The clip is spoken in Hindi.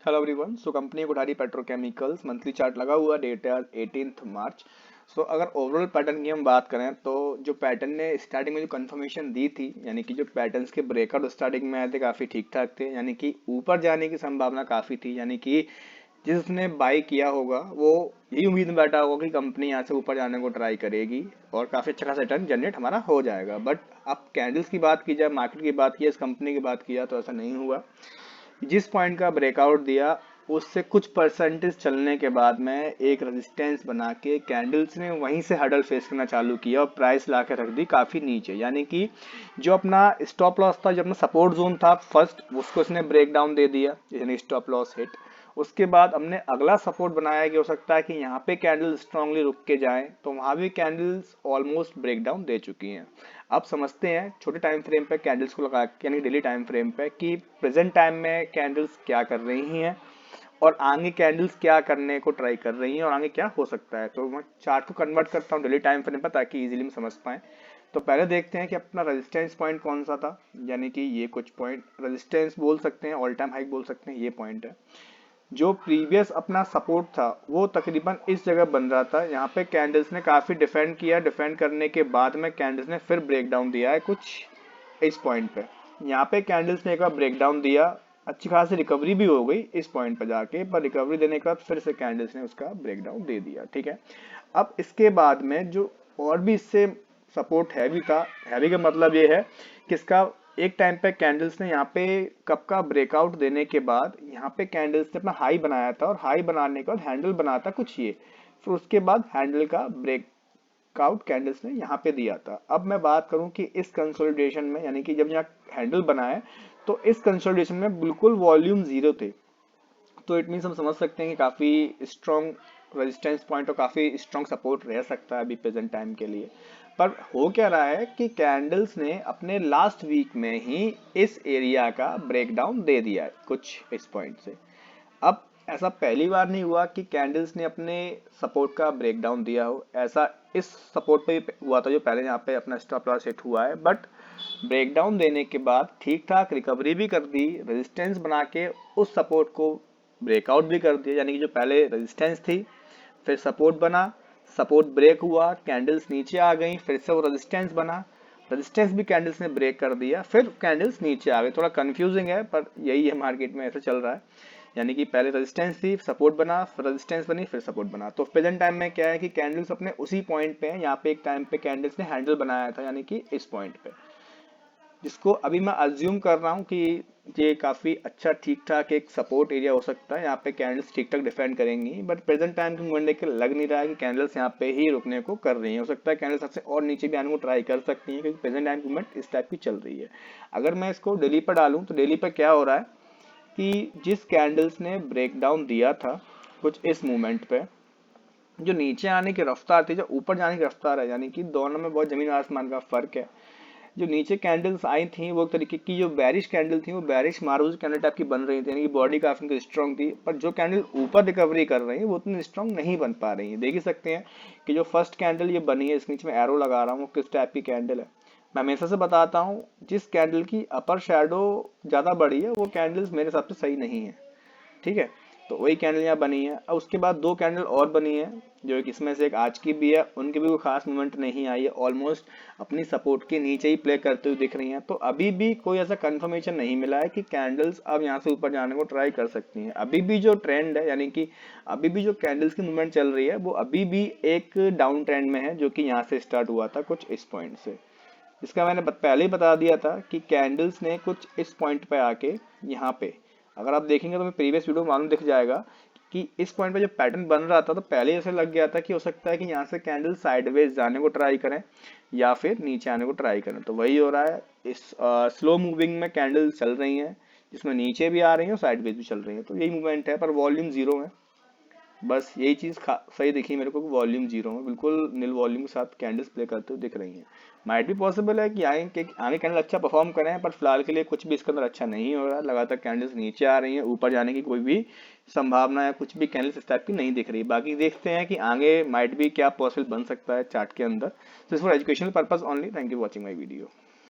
Hello everyone. So company Kothari petrochemicals monthly chart लगा हुआ, डेट है 18 मार्च। सो अगर ओवरऑल पैटर्न की हम बात करें तो जो पैटर्न ने स्टार्टिंग में जो कंफर्मेशन दी थी, यानी कि जो पैटर्न्स के ब्रेकआउट स्टार्टिंग में आए थे काफ़ी ठीक ठाक थे, यानी कि ऊपर जाने की संभावना काफ़ी थी। यानी कि जिसने बाई किया होगा वो यही उम्मीद में बैठा होगा कि कंपनी यहाँ से ऊपर जाने को ट्राई करेगी और काफ़ी अच्छा खासा रिटर्न जनरेट हमारा हो जाएगा। बट अब कैंडल्स की बात की जाए, मार्केट की बात की जाए, इस कंपनी की बात की जाए तो ऐसा नहीं हुआ। जिस पॉइंट का ब्रेकआउट दिया उससे कुछ परसेंटेज चलने के बाद में एक रेजिस्टेंस बना के कैंडल्स ने वहीं से हडल फेस करना चालू किया और प्राइस ला के रख दी काफ़ी नीचे। यानी कि जो अपना स्टॉप लॉस था, जो अपना सपोर्ट जोन था फर्स्ट, उसको इसने ब्रेक डाउन दे दिया, यानी स्टॉप लॉस हिट। उसके बाद हमने अगला सपोर्ट बनाया कि हो सकता है कि यहाँ पे कैंडल स्ट्रांगली रुक के जाएं, तो वहां भी कैंडल्स ऑलमोस्ट ब्रेक डाउन दे चुकी हैं। अब समझते हैं छोटे टाइम फ्रेम पे कैंडल्स को लगा के, यानी डेली टाइम फ्रेम पे, कि प्रेजेंट टाइम में कैंडल्स क्या कर रही हैं और आगे कैंडल्स क्या करने को ट्राई कर रही हैं और आगे क्या हो सकता है। तो मैं चार्ट को कन्वर्ट करता हूँ डेली टाइम फ्रेम पर ताकि इजीली हम समझ पाएं। तो पहले देखते हैं कि अपना रेजिस्टेंस पॉइंट कौन सा था, यानी कि ये कुछ पॉइंट रेजिस्टेंस बोल सकते हैं, ऑल टाइम हाइक बोल सकते हैं, ये पॉइंट है। जो प्रीवियस अपना सपोर्ट था वो तकरीबन इस जगह बन रहा था। यहाँ पे कैंडल्स ने काफ़ी डिफेंड किया, डिफेंड करने के बाद में कैंडल्स ने फिर ब्रेक डाउन दिया है कुछ इस पॉइंट पे। यहाँ पे कैंडल्स ने एक बार ब्रेक डाउन दिया, अच्छी खासी रिकवरी भी हो गई इस पॉइंट पर जाके, पर रिकवरी देने के बाद फिर से कैंडल्स ने उसका ब्रेक डाउन दे दिया। ठीक है, अब इसके बाद में जो और भी इससे सपोर्ट हैवी था, हैवी का मतलब ये है कि इसका एक टाइम पे कैंडल्स ने यहाँ पे कप का ब्रेकआउट देने के बाद यहाँ पे कैंडल्स ने अपना हाई बनाया था और हाई बनाने के बाद हैंडल बना था कुछ ये, फिर उसके बाद हैंडल का ब्रेकआउट कैंडल्स ने यहाँ पे दिया था। अब मैं बात करूँ कि इस कंसोलिडेशन में, यानी कि जब यहाँ हैंडल बनाए तो इस कंसोलिडेशन में बिल्कुल वॉल्यूम जीरो थे। तो इट मीन्स हम समझ सकते हैं कि काफ़ी स्ट्रॉन्ग रेजिस्टेंस पॉइंट और काफ़ी स्ट्रॉन्ग सपोर्ट रह सकता है अभी प्रेजेंट टाइम के लिए। पर हो क्या रहा है कि कैंडल्स ने अपने लास्ट वीक में ही इस एरिया का ब्रेकडाउन दे दिया है कुछ इस पॉइंट से। अब ऐसा पहली बार नहीं हुआ कि कैंडल्स ने अपने सपोर्ट का ब्रेकडाउन दिया हो, ऐसा इस सपोर्ट पे भी हुआ था जो पहले यहाँ पे अपना स्टॉप लॉस हिट हुआ है। बट ब्रेकडाउन देने के बाद ठीक ठाक रिकवरी भी कर दी, रेजिस्टेंस बना के उस सपोर्ट को ब्रेकआउट भी कर दिया। यानी कि जो पहले रेजिस्टेंस थी फिर सपोर्ट बना, सपोर्ट ब्रेक हुआ, कैंडल्स नीचे आ गई, फिर से वो रेजिस्टेंस बना, रेजिस्टेंस भी कैंडल्स ने ब्रेक कर दिया, फिर कैंडल्स नीचे आ गई। थोड़ा कंफ्यूजिंग है पर यही है, मार्केट में ऐसे चल रहा है। यानी कि पहले रेजिस्टेंस थी, सपोर्ट बना, फिर रेजिस्टेंस बनी, फिर सपोर्ट बना। तो प्रेजेंट टाइम में क्या है कि कैंडल्स अपने उसी पॉइंट पे है। यहाँ पे एक टाइम पे कैंडल्स ने हैंडल बनाया था, यानी कि इस पॉइंट पे, जिसको अभी मैं अज्यूम कर रहा हूँ कि ये काफ़ी अच्छा ठीक ठाक एक सपोर्ट एरिया हो सकता है। यहाँ पे कैंडल्स ठीक ठाक डिफेंड करेंगी, बट प्रेजेंट टाइम की मूवमेंट देख के लग नहीं रहा है कि कैंडल्स यहाँ पे ही रुकने को कर रही हैं। हो सकता है कैंडल्स सबसे और नीचे भी आने को ट्राई कर सकती हैं, क्योंकि प्रेजेंट टाइम की मूवमेंट इस टाइप की चल रही है। अगर मैं इसको डेली पर डालूँ तो डेली पर क्या हो रहा है कि जिस कैंडल्स ने ब्रेक डाउन दिया था कुछ इस मूवमेंट पे, जो नीचे आने की रफ्तार थी, जो ऊपर जाने की रफ्तार है, यानी कि दोनों में बहुत जमीन आसमान का फर्क है। जो नीचे कैंडल्स आई थी वो तरीके की जो बैरिश कैंडल थी वो बैरिश मार्बल कैंडल टाइप की बन रही थी, यानी कि बॉडी काफी स्ट्रॉन्ग थी। पर जो कैंडल ऊपर रिकवरी कर रही है वो उतनी स्ट्रॉन्ग नहीं बन पा रही है। देख ही सकते हैं कि जो फर्स्ट कैंडल ये बनी है, इसके नीचे में एरो लगा रहा हूँ, वो किस टाइप की कैंडल है। मैं हमेशा से बताता हूँ, जिस कैंडल की अपर शेडो ज़्यादा बड़ी है वो कैंडल्स मेरे हिसाब से सही नहीं है। ठीक है, तो वही कैंडल यहाँ बनी है। अब उसके बाद दो कैंडल और बनी है, जो एक इसमें से एक आज की भी है, उनकी भी कोई खास मूवमेंट नहीं आई है, ऑलमोस्ट अपनी सपोर्ट के नीचे ही प्ले करते हुए दिख रही हैं। तो अभी भी कोई ऐसा कंफर्मेशन नहीं मिला है कि कैंडल्स अब यहाँ से ऊपर जाने को ट्राई कर सकती हैं। अभी भी जो ट्रेंड है, यानी कि अभी भी जो कैंडल्स की मूवमेंट चल रही है वो अभी भी एक डाउन ट्रेंड में है, जो कि यहाँ से स्टार्ट हुआ था कुछ इस पॉइंट से। इसका मैंने पहले ही बता दिया था कि कैंडल्स ने कुछ इस पॉइंट पे आके यहाँ पे, अगर आप देखेंगे तो मैं प्रीवियस वीडियो मालूम दिख जाएगा कि इस पॉइंट पे जो पैटर्न बन रहा था तो पहले ऐसे लग गया था कि हो सकता है कि यहाँ से कैंडल साइडवेज जाने को ट्राई करें या फिर नीचे आने को ट्राई करें। तो वही हो रहा है, इस स्लो मूविंग में कैंडल चल रही हैं जिसमें नीचे भी आ रही है और साइडवेज भी चल रही है। तो यही मूवमेंट है, पर वॉल्यूम जीरो है। बस यही चीज सही दिखी मेरे को कि वॉल्यूम जीरो में, बिल्कुल नील वॉल्यूम के साथ कैंडल्स प्ले करते हुए दिख रही हैं। माइट भी पॉसिबल है कि आगे कैंडल अच्छा परफॉर्म करें, पर फिलहाल के लिए कुछ भी इसके अंदर अच्छा नहीं हो रहा है। लगातार कैंडल्स नीचे आ रही हैं, ऊपर जाने की कोई भी संभावना या कुछ भी कैंडल्स इस टाइप की नहीं दिख रही। बाकी देखते हैं कि आगे माइट भी क्या पॉसिबल बन सकता है चार्ट के अंदर। This for educational purpose only. Thank you watching my video.